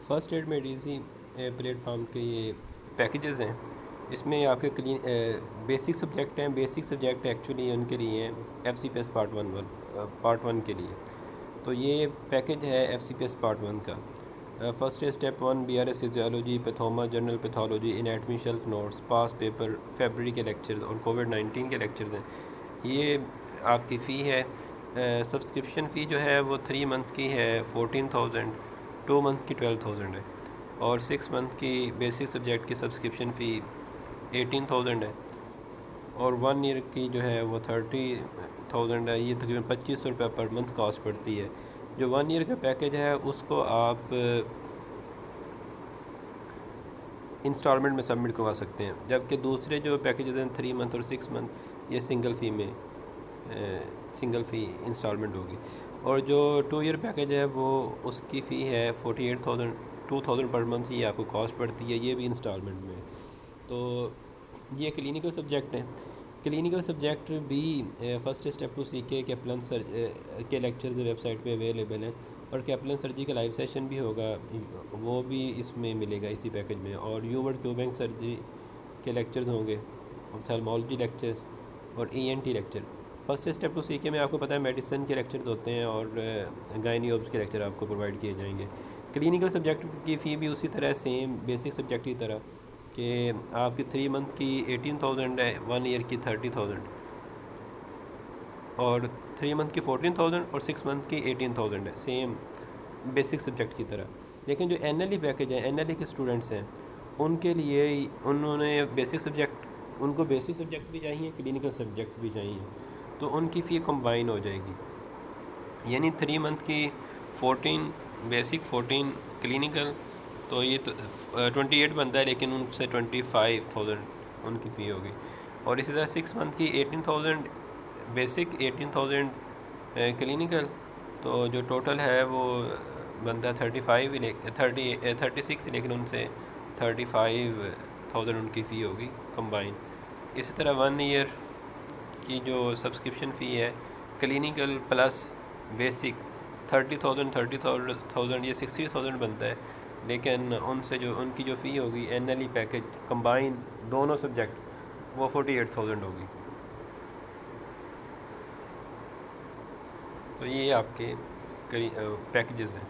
First aid میڈیسی platform فارم کے یہ پیکیجز ہیں. اس میں آپ کے بیسک سبجیکٹ ہیں. بیسک سبجیکٹ ایکچولی ان کے لیے ہیں F C P S part one کے لیے. تو یہ پیکیج ہے F C P S part one کا. First step one B R S physiology, pathoma, general pathology, anatomy, shelf notes, past paper, February کے لیکچرز اور کووڈ-19 کے لیکچرز ہیں. یہ آپ کی فی ہے. سبسکرپشن فی جو ہے وہ 3 منتھ کی ہے 14,000، 2 منتھ کی 12,000 ہے، اور 6 منتھ کی بیسک سبجیکٹ کی سبسکرپشن فی 18,000 ہے، اور 1 ایئر کی جو ہے وہ 30,000 ہے. یہ تقریباً 2,500 روپے پر منتھ کاسٹ پڑتی ہے. جو 1 ایئر کا پیکیج ہے اس کو آپ انسٹالمنٹ میں سبمٹ کروا سکتے ہیں، جبکہ دوسرے جو پیکیجز ہیں 3 منتھ اور 6 منتھ یہ سنگل فی انسٹالمنٹ ہوگی. اور جو 2 ایئر پیکیج ہے وہ اس کی فی ہے 48,000، 2,000 پر منتھ یہ آپ کو کاسٹ پڑتی ہے، یہ بھی انسٹالمنٹ میں. تو یہ کلینکل سبجیکٹ ہیں. کلینکل سبجیکٹ بھی فرسٹ اسٹیپ ٹو سی کے کیپلن کے لیکچرز ویب سائٹ پہ اویلیبل ہیں، اور کیپلن سرجری کا لائیو سیشن بھی ہوگا، وہ بھی اس میں ملے گا اسی پیکیج میں. اور یوورڈ کیوبنگ سرجری کے لیکچرز ہوں گے، آپتھالمولوجی لیکچرز اور E N T lecture. First step two C K میں آپ کو پتہ ہے میڈیسن کے لیکچرز ہوتے ہیں، اور گائنی اوبس کے لیکچر آپ کو پرووائڈ کیے جائیں گے. کلینکل سبجیکٹ کی فی بھی اسی طرح سیم بیسک سبجیکٹ کی طرح کہ آپ کی 3 منتھ کی 18,000 ہے، 1 ایئر کی 30,000، اور 3 منتھ کی 14,000 اور 6 منتھ کی 18,000 ہے، سیم بیسک سبجیکٹ کی طرح. لیکن جو این ایل ای پیکیج ہیں، این ایل ای کے اسٹوڈنٹس ہیں، ان کے لیے انہوں نے بیسک سبجیکٹ، ان کو بیسک سبجیکٹ بھی چاہیے، کلینکل سبجیکٹ بھی چاہیے، تو ان کی فی کمبائن ہو جائے گی. یعنی 3 منتھ کی 14 بیسک، 14 کلینکل، تو یہ تو 28 بنتا ہے، لیکن ان سے 25,000 ان کی فی ہوگی. اور اسی طرح 6 منتھ کی 18,000 بیسک، 18,000 کلینکل، تو جو ٹوٹل ہے وہ بنتا ہے 36، لیکن ان سے 35,000 ان کی فی ہوگی کمبائن. اسی طرح 1 ایئر کی جو سبسکرپشن فی ہے کلینکل پلس بیسک 30,000 یہ 60,000 بنتا ہے، لیکن ان سے جو ان کی جو فی ہوگی N L E package combine دونوں سبجیکٹ وہ 48,000 ہوگی. تو یہ آپ کے پیکیجز ہیں.